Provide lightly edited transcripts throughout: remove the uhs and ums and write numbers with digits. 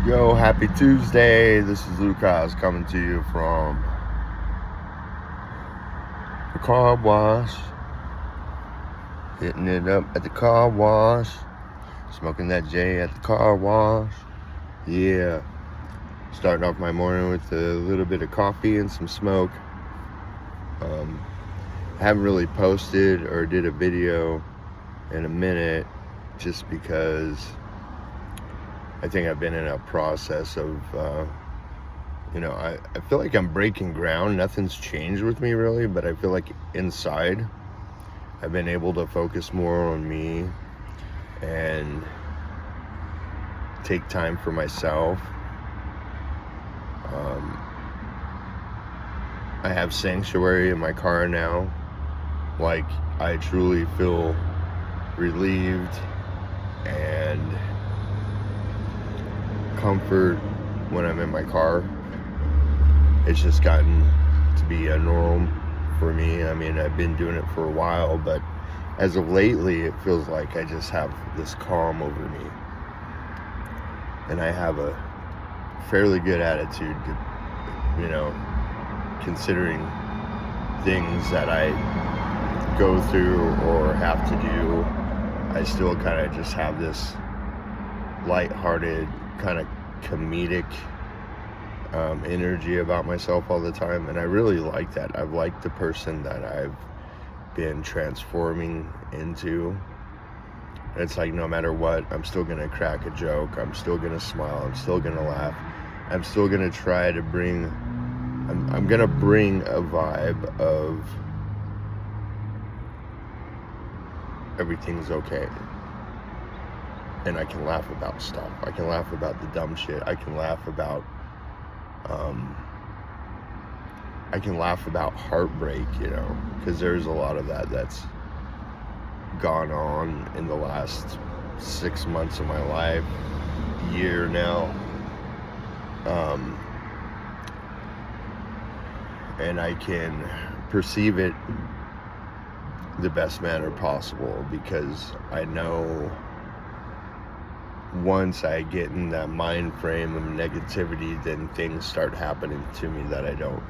Yo, happy Tuesday. This is Lucas coming to you from the car wash. Hitting it up at the car wash. Smoking that J at the car wash. Yeah. Starting off my morning with a little bit of coffee and some smoke. I haven't really posted or did a video in a minute just because I think I've been in a process of, I feel like I'm breaking ground. Nothing's changed with me really, but I feel like inside I've been able to focus more on me and take time for myself. I have sanctuary in my car now. Like, I truly feel relieved and comfort when I'm in my car. It's just gotten to be a norm for me. I mean, I've been doing it for a while, but as of lately, it feels like I just have this calm over me. And I have a fairly good attitude, considering things that I go through or have to do. I still kind of just have this lighthearted, kind of comedic energy about myself all the time, and I really like that. I've liked the person that I've been transforming into. It's like no matter what, I'm still gonna crack a joke, I'm still gonna smile, I'm still gonna laugh, I'm still gonna try to bring I'm gonna bring a vibe of everything's okay. And I can laugh about stuff. I can laugh about the dumb shit. I can laugh about heartbreak, because there's a lot of that's gone on in the last 6 months of my life, year now. And I can perceive it the best manner possible, because I know once I get in that mind frame of negativity, then things start happening to me that I don't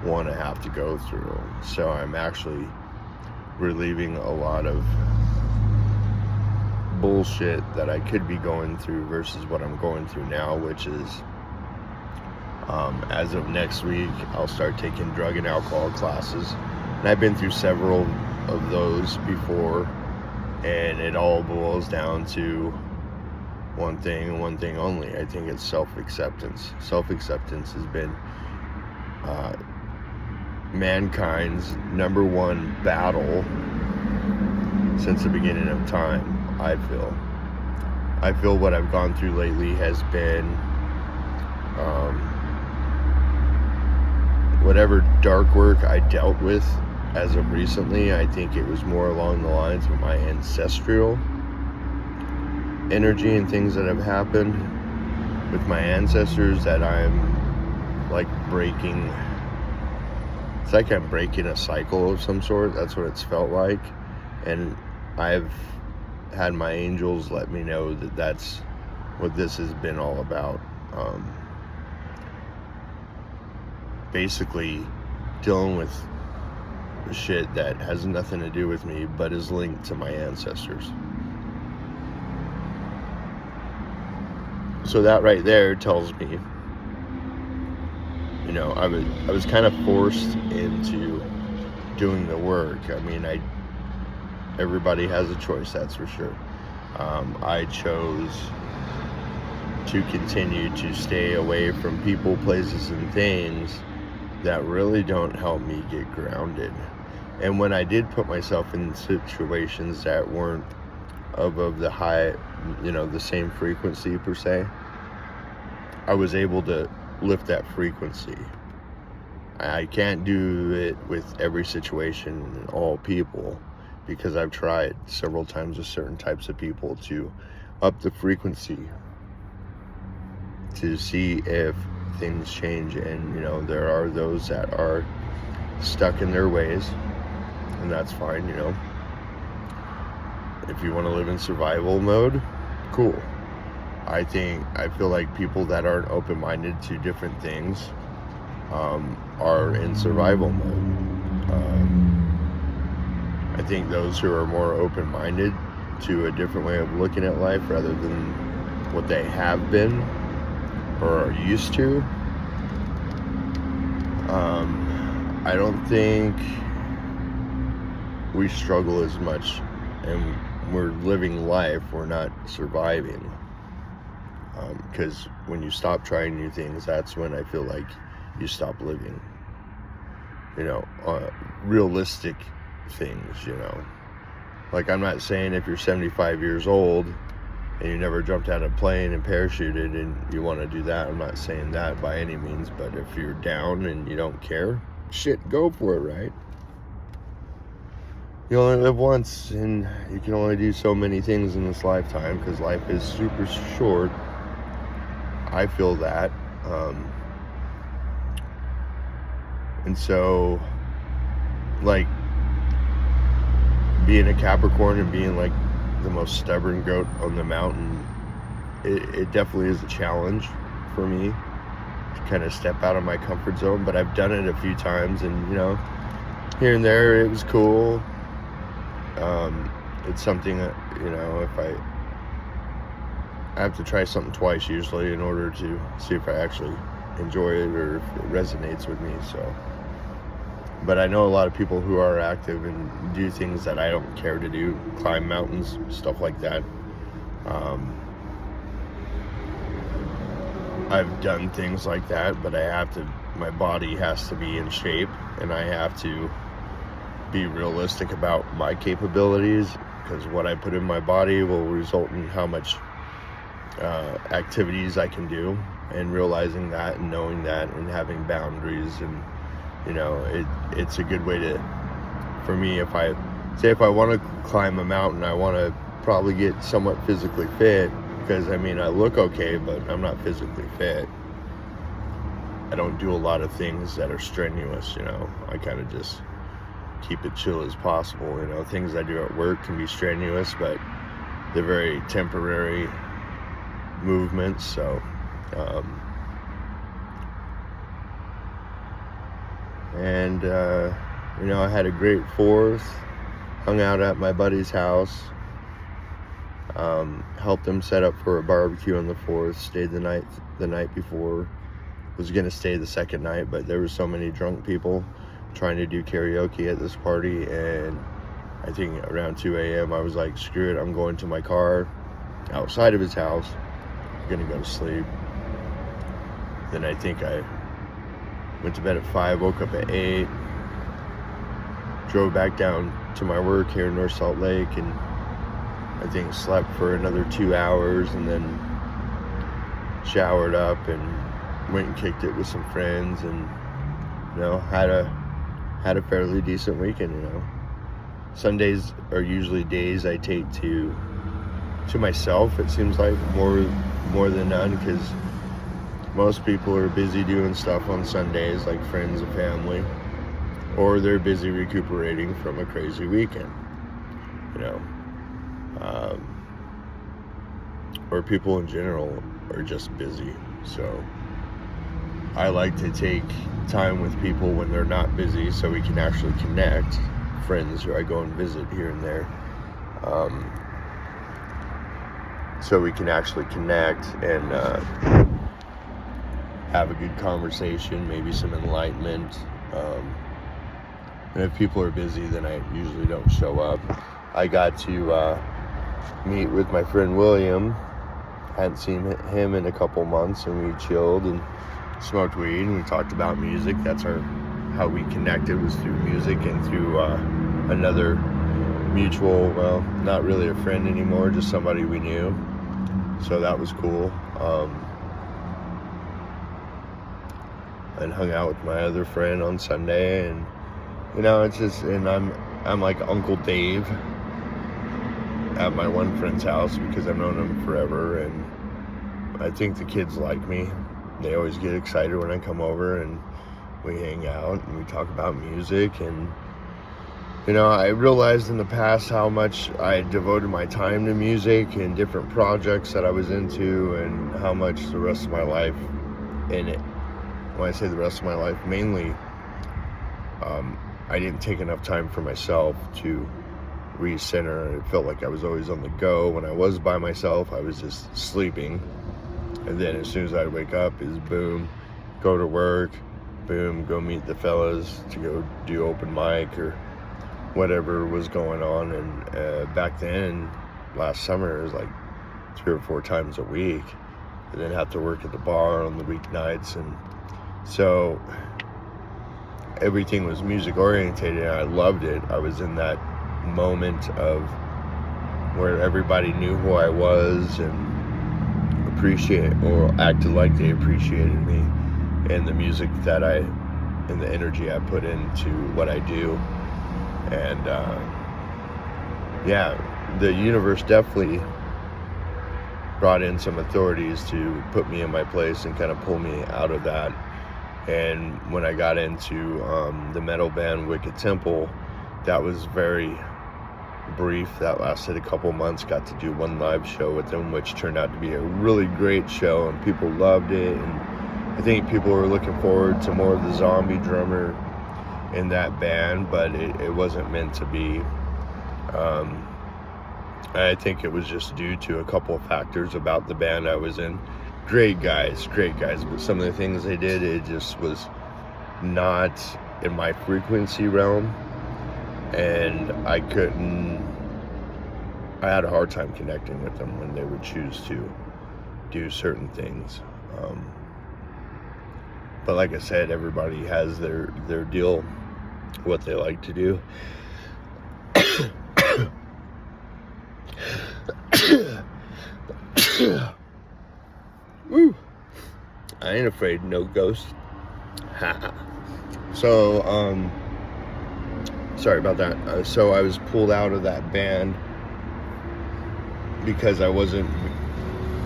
want to have to go through. So I'm actually relieving a lot of bullshit that I could be going through versus what I'm going through now, which is as of next week, I'll start taking drug and alcohol classes. And I've been through several of those before, and it all boils down to one thing and one thing only. I think it's self-acceptance. Self-acceptance has been mankind's number one battle since the beginning of time, I feel what I've gone through lately has been whatever dark work I dealt with as of recently. I think it was more along the lines of my ancestral energy and things that have happened with my ancestors that I'm like breaking. It's like I'm breaking a cycle of some sort. That's what it's felt like. And I've had my angels let me know that that's what this has been all about. Basically dealing with shit that has nothing to do with me but is linked to my ancestors. So that right there tells me, I was kind of forced into doing the work. I mean, everybody has a choice, that's for sure. I chose to continue to stay away from people, places, and things that really don't help me get grounded. And when I did put myself in situations that weren't of the high, the same frequency per se, I was able to lift that frequency. I can't do it with every situation and all people, because I've tried several times with certain types of people to up the frequency to see if things change. And there are those that are stuck in their ways, and that's fine. If you want to live in survival mode, cool. I feel like people that aren't open-minded to different things are in survival mode. I think those who are more open-minded to a different way of looking at life rather than what they have been or are used to, I don't think we struggle as much, and we're living life, we're not surviving. Because when you stop trying new things, that's when I feel like you stop living. Realistic things, Like, I'm not saying if you're 75 years old and you never jumped out of a plane and parachuted and you want to do that, I'm not saying that by any means, but if you're down and you don't care, shit, go for it, right? You only live once, and you can only do so many things in this lifetime because life is super short. I feel that. And so, like, being a Capricorn and being like the most stubborn goat on the mountain, it definitely is a challenge for me to kind of step out of my comfort zone, but I've done it a few times, and here and there it was cool. It's something that, if I have to try something twice usually in order to see if I actually enjoy it or if it resonates with me. So, but I know a lot of people who are active and do things that I don't care to do, climb mountains, stuff like that. I've done things like that, but my body has to be in shape, and I have to be realistic about my capabilities, because what I put in my body will result in how much activities I can do, and realizing that and knowing that and having boundaries. And it's a good way for me, if I want to climb a mountain, I want to probably get somewhat physically fit, because I look okay, but I'm not physically fit. I don't do a lot of things that are strenuous. I kind of just keep it chill as possible. Things I do at work can be strenuous, but they're very temporary movements. So I had a great 4th, hung out at my buddy's house, helped him set up for a barbecue on the 4th, stayed the night before, was gonna stay the second night, but there were so many drunk people trying to do karaoke at this party, and I think around 2 a.m. I was like, screw it, I'm going to my car outside of his house, I'm gonna go to sleep. Then I think I went to bed at 5, woke up at 8, drove back down to my work here in North Salt Lake, and I think slept for another 2 hours, and then showered up and went and kicked it with some friends, and had a fairly decent weekend. Sundays are usually days I take to myself, it seems like, more than none, because most people are busy doing stuff on Sundays, like friends and family, or they're busy recuperating from a crazy weekend, or people in general are just busy. So I like to take time with people when they're not busy, so we can actually connect. Friends who I go and visit here and there, so we can actually connect and have a good conversation, maybe some enlightenment. And if people are busy, then I usually don't show up. I got to meet with my friend William. Hadn't seen him in a couple months, and we chilled and smoked weed, and we talked about music. That's how we connected, was through music and through another mutual, well, not really a friend anymore, just somebody we knew. So that was cool. And hung out with my other friend on Sunday, and it's just, and I'm like Uncle Dave at my one friend's house because I've known him forever, and I think the kids like me. They always get excited when I come over, and we hang out and we talk about music, and I realized in the past how much I devoted my time to music and different projects that I was into, and how much the rest of my life in it. When I say the rest of my life, mainly, I didn't take enough time for myself to recenter. It felt like I was always on the go. When I was by myself, I was just sleeping. And then as soon as I wake up, is boom, go to work, boom, go meet the fellas to go do open mic or whatever was going on. And back then, last summer, it was like 3 or 4 times a week, and then have to work at the bar on the weeknights. And so everything was music oriented, and I loved it. I was in that moment of where everybody knew who I was and acted like they appreciated me and the music and the energy I put into what I do. And the universe definitely brought in some authorities to put me in my place and kind of pull me out of that. And when I got into the metal band Wicked Temple, that was very brief. That lasted a couple months. Got to do 1 live show with them, which turned out to be a really great show, and people loved it. And I think people were looking forward to more of the zombie drummer in that band, but it wasn't meant to be. I think it was just due to a couple of factors about the band I was in. Great guys, but some of the things they did, it just was not in my frequency realm, and I had a hard time connecting with them when they would choose to do certain things. But like I said, everybody has their deal, what they like to do. Woo. I ain't afraid, no ghosts. So, sorry about that. So I was pulled out of that band because I wasn't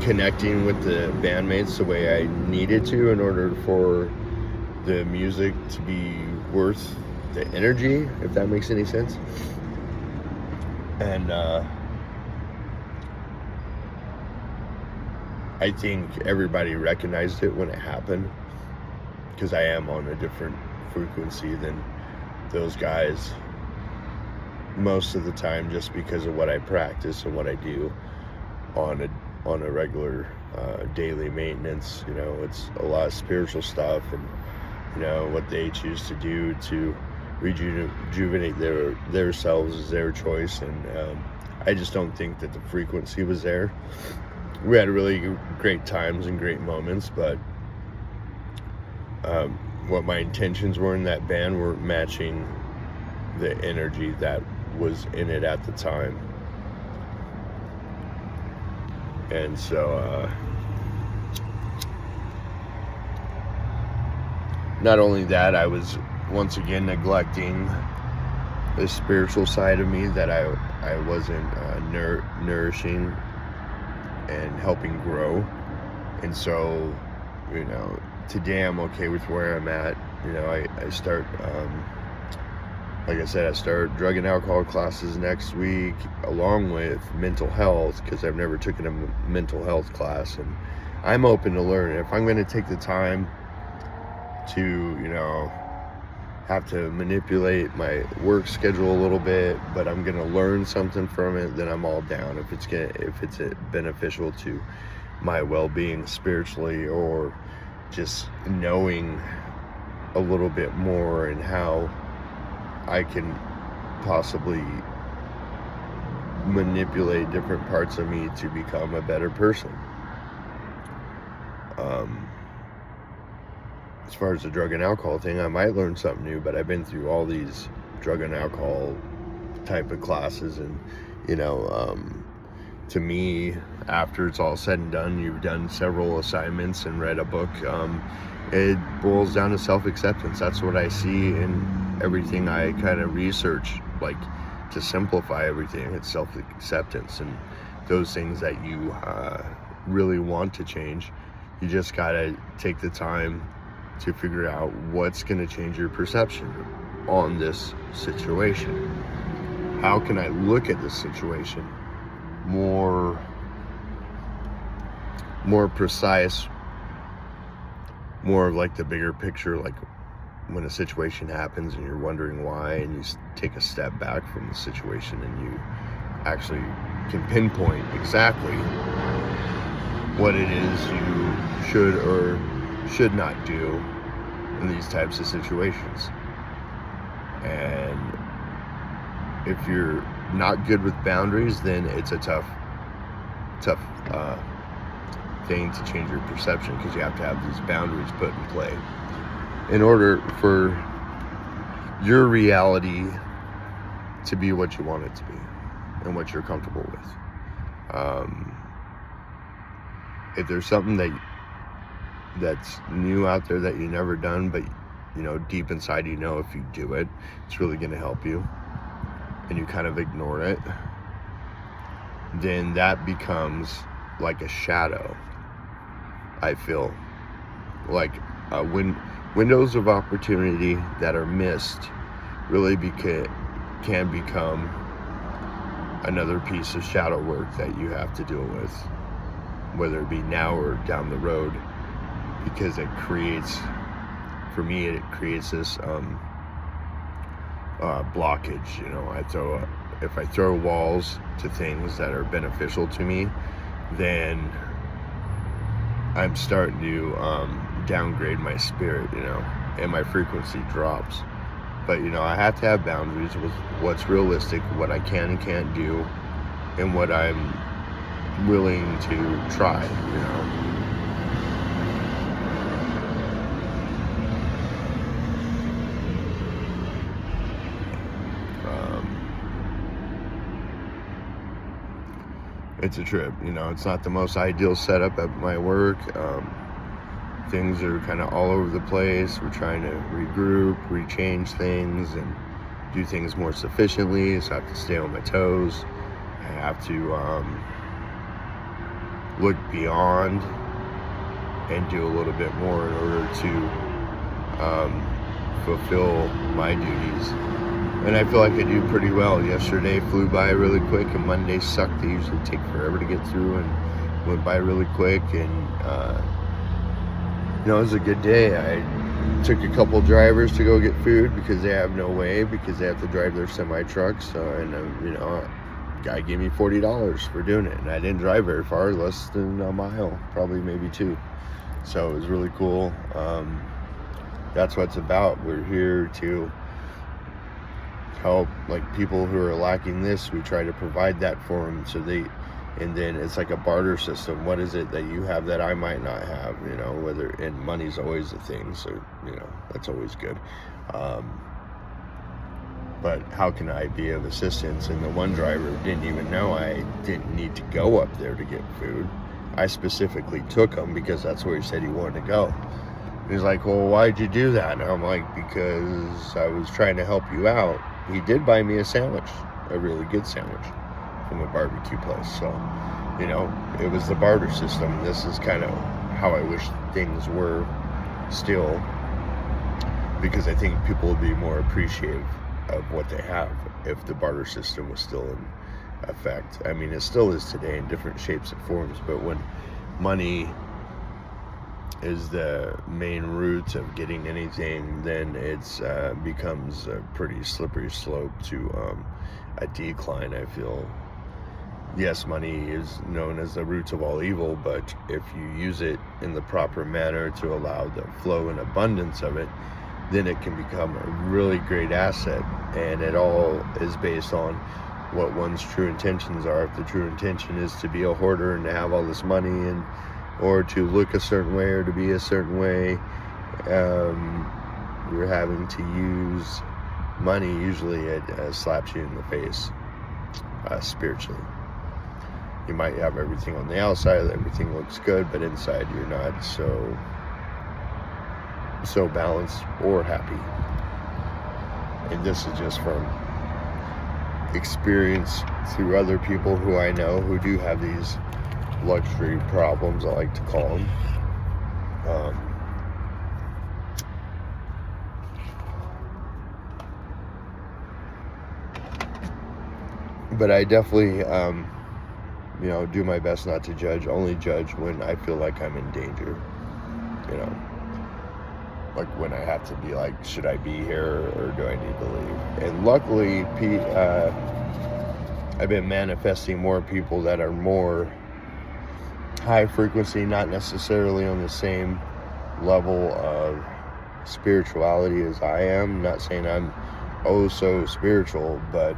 connecting with the bandmates the way I needed to in order for the music to be worth the energy, if that makes any sense. And I think everybody recognized it when it happened, because I am on a different frequency than those guys most of the time, just because of what I practice and what I do on a regular daily maintenance. It's a lot of spiritual stuff, and what they choose to do to rejuvenate their selves is their choice. And I just don't think that the frequency was there. We had really great times and great moments, but what my intentions were in that band weren't matching the energy that was in it at the time. And so not only that, I was once again neglecting the spiritual side of me that I wasn't nourishing and helping grow. And so today I'm okay with where I'm at. I start like I said, I start drug and alcohol classes next week, along with mental health, because I've never taken a mental health class, and I'm open to learn. If I'm going to take the time to have to manipulate my work schedule a little bit, but I'm going to learn something from it, then I'm all down. If it's beneficial to my well-being spiritually, or just knowing a little bit more and how I can possibly manipulate different parts of me to become a better person. As far as the drug and alcohol thing, I might learn something new, but I've been through all these drug and alcohol type of classes, and to me, after it's all said and done, you've done several assignments and read a book, it boils down to self-acceptance. That's what I see in everything I kind of research, like, to simplify everything. It's self-acceptance, and those things that you really want to change, you just gotta take the time to figure out what's going to change your perception on this situation. how can I look at this situation more precise, more of like the bigger picture, like when a situation happens and you're wondering why, and you take a step back from the situation and you actually can pinpoint exactly what it is you should or should not do in these types of situations. And if you're not good with boundaries, then it's a tough thing to change your perception, because you have to have these boundaries put in play in order for your reality to be what you want it to be and what you're comfortable with. If there's something that's new out there that you've never done, but deep inside if you do it, it's really going to help you, and you kind of ignore it, then that becomes like a shadow. I feel like windows of opportunity that are missed really can become another piece of shadow work that you have to deal with, whether it be now or down the road, because it creates this blockage. If I throw walls to things that are beneficial to me, then I'm starting to downgrade my spirit, and my frequency drops. But I have to have boundaries with what's realistic, what I can and can't do, and what I'm willing to try. It's a trip. It's not the most ideal setup at my work. Things are kind of all over the place. We're trying to regroup, rechange things, and do things more sufficiently. So I have to stay on my toes. I have to look beyond and do a little bit more in order to fulfill my duties. And I feel like I do pretty well. Yesterday flew by really quick, and Monday sucked. They usually take forever to get through, and went by really quick. And it was a good day. I took a couple drivers to go get food because they have no way, because they have to drive their semi trucks. Guy gave me $40 for doing it, and I didn't drive very far, less than a mile, probably maybe 2. So it was really cool. That's what it's about. We're here to help people who are lacking this. We try to provide that for them, and then it's like a barter system. What is it that you have that I might not have? And money's always a thing, so that's always good. But how can I be of assistance? And the one driver didn't even know I didn't need to go up there to get food. I specifically took him because that's where he said he wanted to go. He's like, well, why'd you do that? And I'm like, because I was trying to help you out. He did buy me a sandwich, a really good sandwich from a barbecue place. So, it was the barter system. This is kind of how I wish things were still, because I think people would be more appreciative of what they have if the barter system was still in effect. I mean, it still is today in different shapes and forms, but when money is the main route of getting anything, then it's becomes a pretty slippery slope to a decline, I feel. Yes, money is known as the root of all evil, but if you use it in the proper manner to allow the flow and abundance of it, then it can become a really great asset. And it all is based on what one's true intentions are. If the true intention is to be a hoarder and to have all this money, or to look a certain way, or to be a certain way, you're having to use money. Usually it slaps you in the face spiritually. You might have everything on the outside, everything looks good, but inside you're not so balanced or happy. And this is just from experience through other people who I know who do have these luxury problems, I like to call them. But I definitely, do my best not to judge. Only judge when I feel like I'm in danger. You know, like when I have to be like, should I be here or do I need to leave? And luckily, I've been manifesting more people that are more high frequency, not necessarily on the same level of spirituality as I am. Not saying I'm so spiritual, but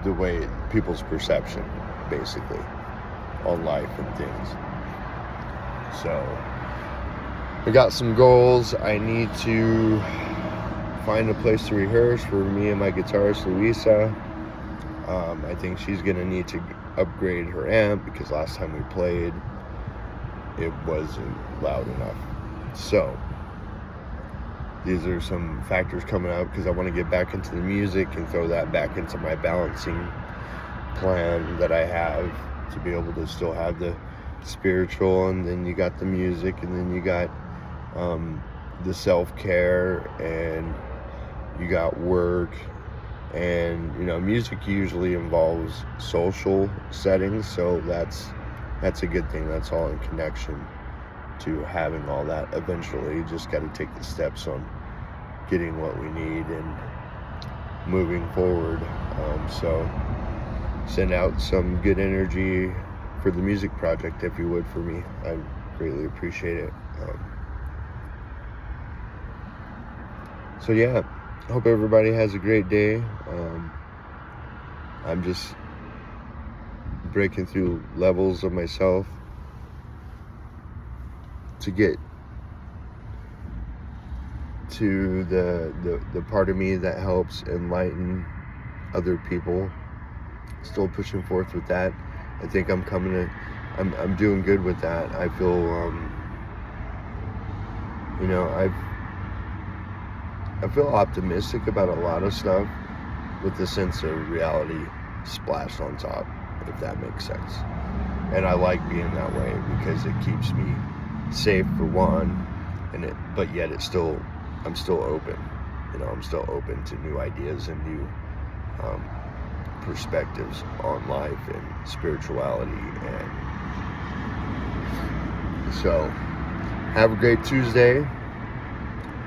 the way people's perception, basically, on life and things. So I got some goals. I need to find a place to rehearse for me and my guitarist Louisa. I think she's gonna need to upgrade her amp because last time we played it wasn't loud enough. So these are some factors coming up because I want to get back into the music and throw that back into my balancing plan that I have to be able to still have the spiritual, and then you got the music, and then you got the self-care, and you got work. And music usually involves social settings, so that's a good thing. That's all in connection to having all that. Eventually, you just got to take the steps on getting what we need and moving forward. So send out some good energy for the music project, if you would, for me. I greatly appreciate it. So yeah, hope everybody has a great day. I'm just breaking through levels of myself to get to the part of me that helps enlighten other people. Still pushing forth with that. I think I'm doing good with that. I feel I feel optimistic about a lot of stuff with the sense of reality splashed on top, if that makes sense. And I like being that way because it keeps me safe, for one, but yet I'm still open. I'm still open to new ideas and new perspectives on life and spirituality. And so have a great Tuesday.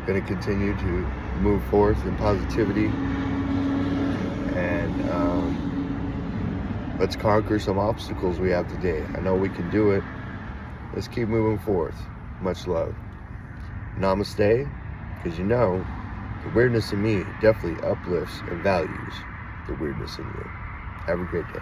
Going to continue to move forth in positivity, and let's conquer some obstacles we have today. I know we can do it. Let's keep moving forth. Much love. Namaste, because the weirdness in me definitely uplifts and values the weirdness in you. Have a great day.